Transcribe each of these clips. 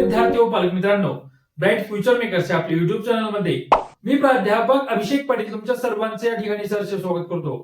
विद्यार्थी व पालक मित्रांनो, ब्राईट फ्युचर मेकर्सच्या आपल्या युट्यूब चॅनल मध्ये मी प्राध्यापक अभिषेक पाटील तुमच्या सर्वांचे या ठिकाणी सहर्ष स्वागत करतो.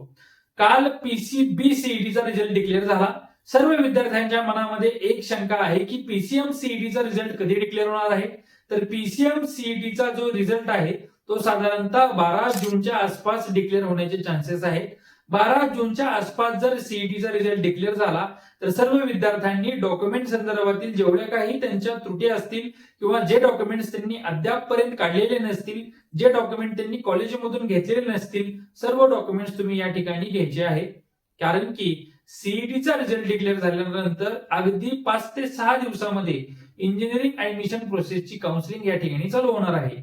काल पीसीबी सीईटीचा रिझल्ट डिक्लेअर झाला. सर्व विद्यार्थ्यांच्या मनामध्ये एक शंका आहे की पीसीएम सीईटीचा रिझल्ट कधी डिक्लेअर होणार आहे. तर पीसीएम सीईटीचा जो रिझल्ट आहे तो साधारणतः 12 जूनच्या आसपास डिक्लेअर होण्याचे चान्सेस आहेत. 12 जूनच्या आसपास जर सीईटीचा रिझल्ट डिक्लेअर झाला तर सर्व विद्यार्थ्यांनी डॉक्युमेंट संदर्भातील जेवढ्या काही त्यांच्या त्रुटी असतील किंवा जे डॉक्युमेंट्स त्यांनी अद्यापपर्यंत काढलेले नसतील, जे डॉक्युमेंट त्यांनी कॉलेजमधून घेतलेले नसतील, सर्व डॉक्युमेंट्स तुम्ही या ठिकाणी घ्यायचे आहेत. कारण की सीईटीचा रिझल्ट डिक्लेअर झाल्यानंतर अगदी 5 ते 6 दिवसामध्ये इंजिनिअरिंग ऍडमिशन प्रोसेसची काउन्सिलिंग या ठिकाणी चालू होणार आहे.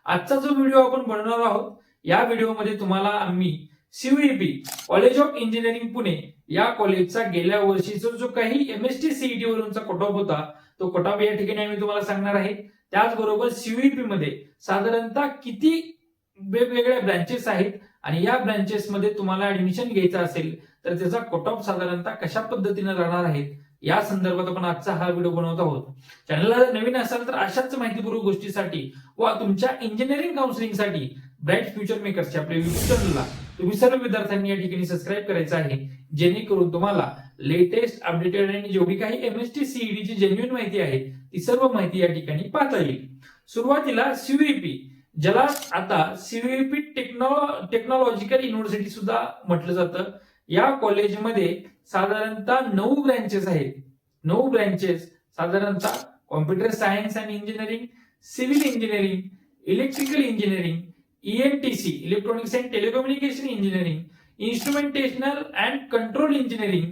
आजचा जो व्हिडिओ आपण बनवणार आहोत, या व्हिडिओमध्ये तुम्हाला आम्ही सीयूईपी कॉलेज ऑफ इंजिनिअरिंग पुणे या कॉलेजचा गेल्या वर्षीचा जो काही एमएसटी सीईटी वरूनचा कट ऑफ होता तो कट ऑफ या ठिकाणी आम्ही तुम्हाला सांगणार आहे. त्याचबरोबर सीयूईपी मध्ये साधारणतः किती वेगवेगळ्या ब्रँचेस आहेत आणि या ब्रँचेस मध्ये तुम्हाला ऍडमिशन घ्यायचं असेल तर त्याचा कट ऑफ साधारणतः कशा पद्धतीने राहणार आहेत या संदर्भात आपण आजचा हा व्हिडिओ बनवत आहोत. चॅनलला जर नवीन असाल तर अशाच माहितीपूर्वक गोष्टीसाठी व तुमच्या इंजिनिअरिंग काउन्सिलिंगसाठी ब्राईट फ्युचर मेकर्सच्या आपल्या युट्यूब चॅनलला तुम्ही सर्व विद्यार्थ्यांनी या ठिकाणी सबस्क्राईब करायचं आहे, जेणेकरून तुम्हाला लेटेस्ट अपडेटेड आणि जेवढी काही एमएसटी सीईटीची जेन्युइन माहिती आहे ती सर्व माहिती या ठिकाणी पाहता येईल. सुरुवातीला सीयूईपी, ज्याला आता सीयूईपी टेक्नॉलॉजिकल युनिव्हर्सिटी सुद्धा म्हटलं जातं, या कॉलेजमध्ये साधारणतः 9 ब्रँचेस आहेत. 9 ब्रँचेस साधारणतः computer science and engineering, civil engineering, electrical engineering, ENTC electronics and telecommunication engineering, instrumentational and control engineering,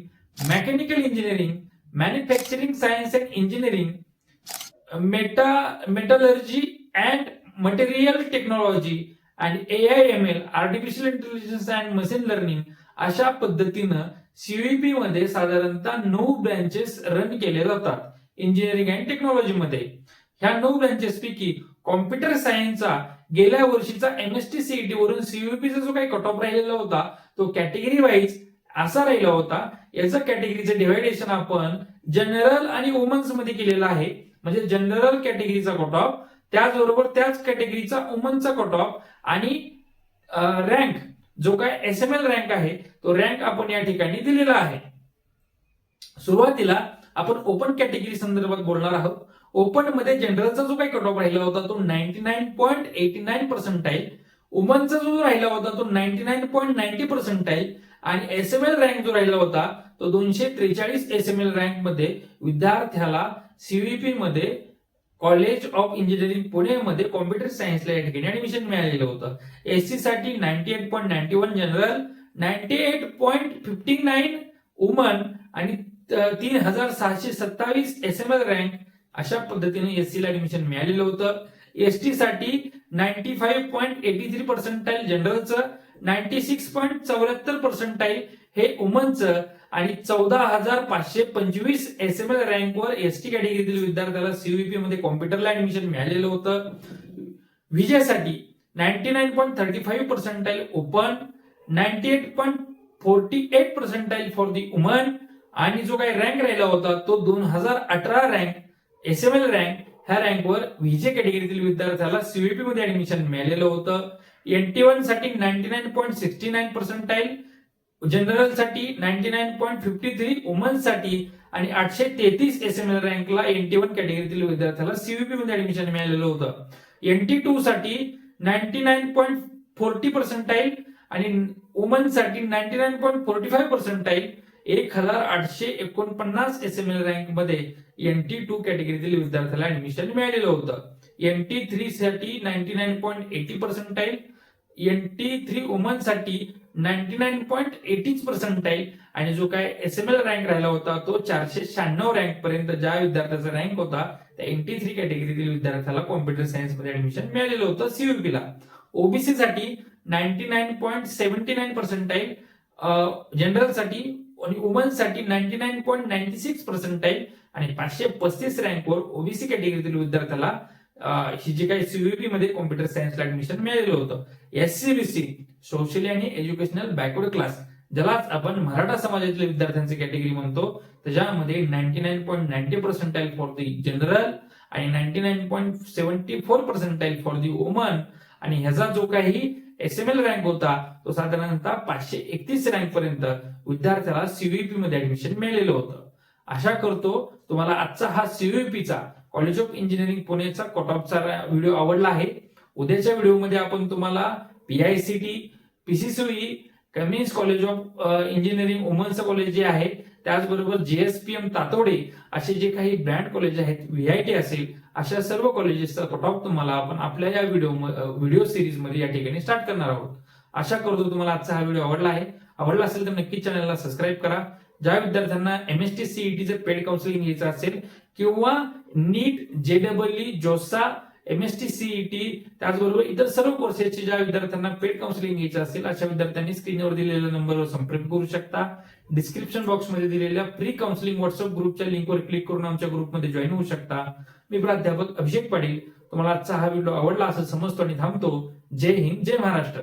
mechanical engineering, manufacturing science and engineering, metallurgy and material technology and AIML artificial intelligence and machine learning, अशा पद्धतीनं सीयूईपी मध्ये साधारणतः 9 branches run केले जातात engineering and technology मध्ये. ह्या 9 branches पैकी computer सायन्सचा गेल्या वर्षीचा एमएसटी सीईटी वरून सीयूईपीचा जो काही कट ऑफ राहिलेला होता तो कॅटेगरी वाईज असा राहिला होता. याचं कॅटेगरीचं डिव्हायडेशन आपण जनरल आणि वुमन्स मध्ये केलेलं आहे. म्हणजे जनरल कॅटेगरीचा कट ऑफ, त्याचबरोबर त्याच कॅटेगरीचा वुमनचा कट ऑफ आणि रँक जो काय एसएमएल रँक आहे तो रँक आपण या ठिकाणी दिलेला आहे. सुरुवातीला आपण ओपन कॅटेगरी संदर्भात बोलणार आहोत. ओपन मध्ये जनरलचा जो काही कट ऑफ राहिला होता तो 99.89 पर्सेंटाईल, वुमनचा जो राहिला होता तो 99.90 पर्सेंटाईल आणि एसएमएल रँक जो राहिला होता तो 243 एसएमएल रँक मध्ये विद्यार्थ्याला सीयूईपी मध्ये कॉलेज ऑफ इंजिनिअरिंग पुणे मध्ये कॉम्प्युटर सायन्सला या ठिकाणी ऍडमिशन मिळालेलं होतं. एससी साठी 98.91 जनरल, 98.59 वुमन आणि 3627 एसएमएल रँक, अशा पद्धतीने एससी ला ऍडमिशन मिळालेलं होतं. एसटी साठी 95.83 पर्सेंटाईल जनरलचं, 96.74 पर्सेंटाईल हे वुमनचं आणि 14,525 एसएमएल रँकवर एसटी कॅटेगरीतील विद्यार्थ्याला सीयूईपी मध्ये कॉम्प्युटरला ऍडमिशन मिळालेलं होतं. विजयसाठी 99.35 percentile open, 98.48 percentile for the woman आणि जो काही रँक राहिला होता तो 2018 रँक एसएमएल रँक, ह्या रँकवर व्हीजे कॅटेगरीतील विद्यार्थ्याला सीयूईपी मध्ये ऍडमिशन मिळालेलं होतं. NT1 साठी 99.69 पर्सेंटाईल, जनरल साठी 99.53, वुमन साठी आणि 833 एसएमएल रँकला NT1 कॅटेगरीतील विद्यार्थ्याला सीयूईपी मध्ये ऍडमिशन मिळालेलं होतं. NT2 साठी 99.40 पर्सेंटाईल आणि वुमन साठी 99.45 पर्सेंटाईल, 1849 एसएमएल रँक मध्ये NT2 कॅटेगरीतील विद्यार्थ्याला ऍडमिशन मिळालेलं होतं. NT3 साठी 99.80 पर्सेंटाईल, NT3 वुमन साठी 99.80 पर्सेंटाईल आणि जो काय एसएमएल रँक राहिला होता तो 496 रँक पर्यंत ज्या विद्यार्थ्याचा रँक होता त्या NT3 कॅटेगरीतील विद्यार्थ्याला कॉम्प्युटर सायन्स मध्ये ऍडमिशन मिळालेलं होतं सीयूईपीला. ओबीसी साठी 99.79 पर्सेंटाईल, जनरल साठी आणि वुमन साठी 99.96 पर्सेंटाईल आणि 535 रँकवर ओबीसी कॅटेगरीतील विद्यार्थ्याला ही जी काही सीयूईपी मध्ये कॉम्प्युटर सायन्सला ऍडमिशन मिळालेलं होतं. एससीबीसी सोशली आणि एज्युकेशनल बॅकवर्ड क्लास, ज्यालाच आपण मराठा समाजातील विद्यार्थ्यांची कॅटेगरी म्हणतो, त्याच्यामध्ये 99.90 पर्सेंटाईल फॉर दी जनरल आणि 99.74% फॉर दी वुमन. आणि ह्याचा जो काही SML रँक होता तो साधारणतः 531 रँक पर्यंत विद्यार्थ्याला सीयूईपी मध्ये ऍडमिशन मिळालेलं होतं. आशा करतो तुम्हाला आजचा हा सीयूईपीचा कॉलेज ऑफ इंजिनिअरिंग पुणेचा कट ऑफचा व्हिडिओ आवडला आहे. उद्याच्या व्हिडिओमध्ये आपण तुम्हाला PICT, PCCE, Cummins College of Engineering women's college जे आहे, त्याचबरोबर JSPM तातोडे असे जे काही ब्रँड कॉलेज आहेत, VIT असेल, अशा सर्व कॉलेजेसचा कट ऑफ तुम्हाला आपण आपल्या या व्हिडिओ सिरीज मध्ये या ठिकाणी स्टार्ट करणार आहोत. आशा करतो तुम्हाला आजचा हा व्हिडिओ आवडला आहे. आवडला असेल तर नक्कीच चॅनलला सबस्क्राईब करा. ज्या विद्यार्थ्यांना MST CET पेड काउन्सिलिंग घ्यायचं असेल किंवा नीट, JEE, जोसा, MST CET त्याचबरोबर इतर सर्व कोर्सेसचे ज्या विद्यार्थ्यांना पेड काउन्सिलिंग घ्यायचं असेल अशा विद्यार्थ्यांनी स्क्रीनवर दिलेल्या नंबरवर संपर्क करू शकता. डिस्क्रिप्शन बॉक्समध्ये दिलेल्या फ्री काउन्सिलिंग व्हॉट्सअप ग्रुपच्या लिंकवर क्लिक करून आमच्या ग्रुपमध्ये जॉईन होऊ शकता. मी प्राध्यापक अभिषेक पाटील. तुम्हाला आजचा हा व्हिडिओ आवडला असं समजतो आणि थांबतो. जय हिंद, जय महाराष्ट्र.